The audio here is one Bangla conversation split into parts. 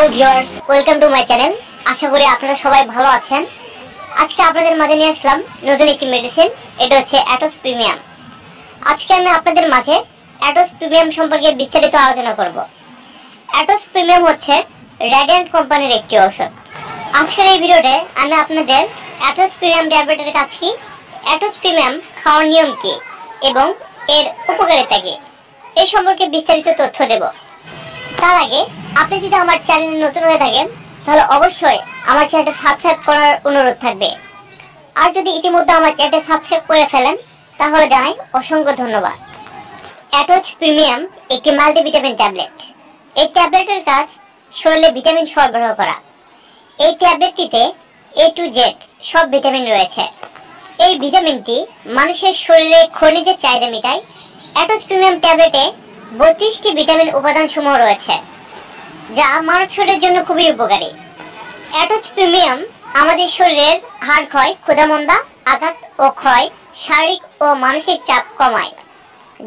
Hello viewers, welcome to my channel. আশা করি আপনারা সবাই ভালো আছেন। আজকে আপনাদের মাঝে নিয়ে আসলাম নতুন একটি মেডিসিন। এটা হচ্ছে অ্যাটোস প্রিমিয়াম। আজকে আমি আপনাদের মাঝে অ্যাটোস প্রিমিয়াম সম্পর্কে বিস্তারিত আলোচনা করব। অ্যাটোস প্রিমিয়াম হচ্ছে রেডিয়েন্ট কোম্পানির একটি ঔষধ। আজকের এই ভিডিওতে আমি আপনাদের অ্যাটোস প্রিমিয়াম ট্যাবলেটের কাজ কি, অ্যাটোস প্রিমিয়াম খাওয়ার নিয়ম কি এবং এর উপকারিতা কি এই সম্পর্কে বিস্তারিত তথ্য দেব। তার আগে আপনি যদি আমার চ্যানেলে নতুন হয়ে থাকেন তাহলে অবশ্যই আমার চ্যানেলটা সাবস্ক্রাইব করার অনুরোধ থাকবে। আর যদি ইতিমধ্যে আমার চ্যানেলটা সাবস্ক্রাইব করে ফেলেন তাহলে জানাই অসংখ্য ধন্যবাদ। অ্যাটোস প্রিমিয়াম একটি মাল্টিভিটামিন ট্যাবলেট। এই ট্যাবলেটের কাজ শরীরে ভিটামিন সরবরাহ করা। এই ট্যাবলেটটিতে A to Z সব ভিটামিন রয়েছে। এই ভিটামিনটি মানুষের শরীরে খনিজের চাহিদা মেটায়। অ্যাটোস প্রিমিয়াম ট্যাবলেটে 32টি ভিটামিন উপাদান সমূহ রয়েছে যা মানব শরীরের জন্য খুবই উপকারী। অ্যাটোস প্রিমিয়াম আমাদের শরীরের হাড় ক্ষয়, ক্ষুধামন্দা, আঘাত ও ক্ষয়, শারীরিক ও মানসিক চাপ কমায়,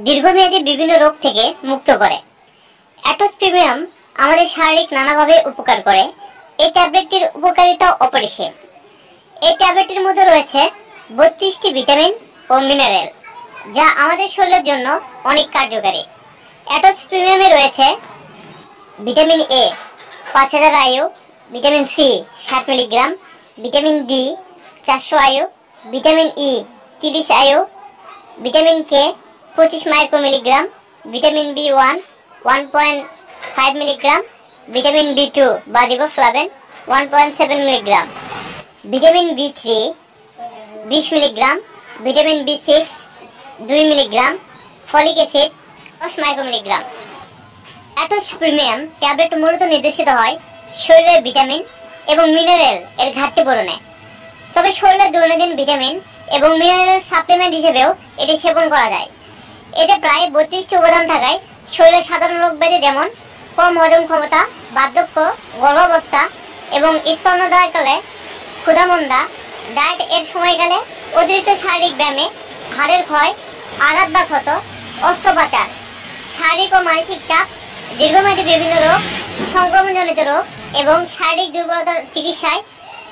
দীর্ঘমেয়াদী বিভিন্ন রোগ থেকে মুক্ত করে। অ্যাটোস প্রিমিয়াম আমাদের শারীরিক নানাভাবে উপকার করে। এই ট্যাবলেটটির উপকারিতা অপরিসীম। এই ট্যাবলেটের মধ্যে রয়েছে 32টি ভিটামিন ও মিনারেল যা আমাদের শরীরের জন্য অনেক কার্যকারী। অ্যাটোস প্রিমিয়ামে রয়েছে vitamin A 5000 IU, vitamin C 60 milligram, vitamin D 400 IU, vitamin E 30 IU, vitamin K 25 micromilligram, vitamin B1 1.5 milligram, vitamin B2 বা riboflavin 1.7 milligram, vitamin B3 20 milligram, vitamin B6 2 milligram, folic acid 10 micromilligram. Atos premium tablet মূলত নির্দেশিত হয় শরীরের ভিটামিন এবং মিনারেল এর ঘাটতি পূরণে। তবে শরীরের দৈনন্দিন ভিটামিন এবং মিনারেল সাপ্লিমেন্ট হিসেবেও এটি সেবন করা যায়। এতে প্রায় 32টি উপাদান থাকায় শরীরের সাধারণ রোগ ব্যাধি যেমন কম হজম ক্ষমতা, বার্ধক্য, গর্ভাবস্থা এবং স্তন্যদানকালে, ক্ষুধামন্দা, ডায়েট এর সময়কালে, অতিরিক্ত শারীরিক ব্যায়ামে, হাড়ের ক্ষয়, আঘাত বা ক্ষত, অস্ত্রোপচার, শারীরিক ও মানসিক চাপ, দীর্ঘমেয়াদী বিভিন্ন রোগ, সংক্রমণজনিত রোগ এবং শারীরিক দুর্বলতার চিকিৎসায়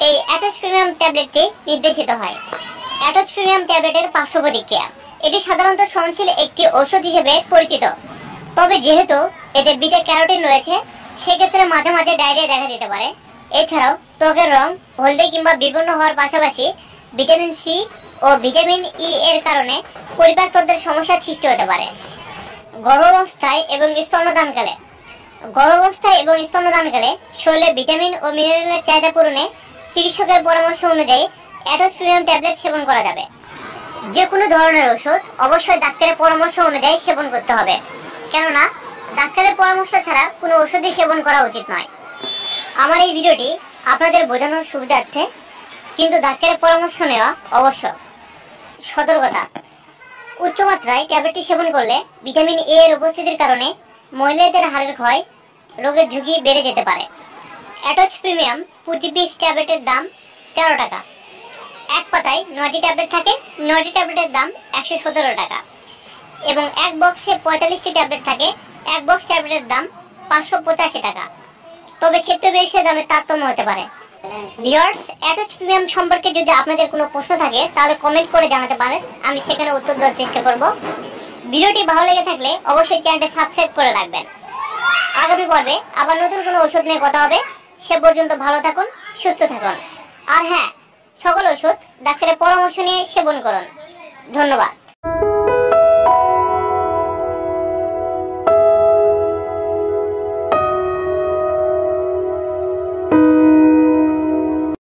এই অ্যাটোস প্রিমিয়াম ট্যাবলেটটি নির্দেশিত হয়। অ্যাটোস প্রিমিয়াম ট্যাবলেটের পার্শ্ব প্রতিক্রিয়া। এটি সাধারণত সহনশীল একটি ঔষধ হিসেবে পরিচিত। তবে যেহেতু এতে বিটা ক্যারোটিন রয়েছে সেক্ষেত্রে মাঝে মাঝে ডায়রিয়া দেখা দিতে পারে। এছাড়াও ত্বকের রং হলদে কিংবা বিবর্ণ হওয়ার পাশাপাশি ভিটামিন C ও ভিটামিন E এর কারণে পরিপাকতন্ত্রের সমস্যার সৃষ্টি হতে পারে। গর্ভাবস্থায় এবং স্তন্যদানকালে শরীরে ভিটামিন ও মিনারেলের চাহিদা পূরণে চিকিৎসকের পরামর্শ অনুযায়ী অ্যাটোস প্রিমিয়াম ট্যাবলেট সেবন করা যাবে। যে কোনো ধরনের ওষুধ অবশ্যই ডাক্তারের পরামর্শ অনুযায়ী সেবন করতে হবে, কেননা ডাক্তারের পরামর্শ ছাড়া কোনো ওষুধই সেবন করা উচিত নয়। আমার এই ভিডিওটি আপনাদের বোঝানোর সুবিধার্থে, কিন্তু ডাক্তারের পরামর্শ নেওয়া অবশ্যক। সতর্কতা: উচ্চমাত্রায় ট্যাবলেটটি সেবন করলে ভিটামিন A এর উপস্থিতির কারণে মহিলাদের হাড়ের ক্ষয় রোগের ঝুঁকি বেড়ে যেতে পারে। অ্যাটোস প্রিমিয়াম প্রতি পিস ট্যাবলেটের দাম 13 টাকা। এক পাতায় 9টি ট্যাবলেট থাকে। 9টি ট্যাবলেটের দাম 117 টাকা এবং এক বক্সে 45টি ট্যাবলেট থাকে। এক বক্স ট্যাবলেটের দাম 585 টাকা। তবে ক্ষেত্র বিশেষে দামের তারতম্য হতে পারে। ভিউয়ার্স, অ্যাটোস প্রিমিয়াম সম্পর্কে যদি আপনাদের কোনো প্রশ্ন থাকে তাহলে কমেন্ট করে জানাতে পারেন, আমি সেখানে উত্তর দেওয়ার চেষ্টা করব। ভিডিওটি ভালো লেগে থাকলে অবশ্যই চ্যানেলটা সাবস্ক্রাইব করে রাখবেন। আগামী পর্বে আবার নতুন কোনো ওষুধ নিয়ে কথা হবে। সে পর্যন্ত ভালো থাকুন, সুস্থ থাকুন। আর হ্যাঁ, সকল ওষুধ ডাক্তারের পরামর্শ নিয়ে সেবন করুন। ধন্যবাদ।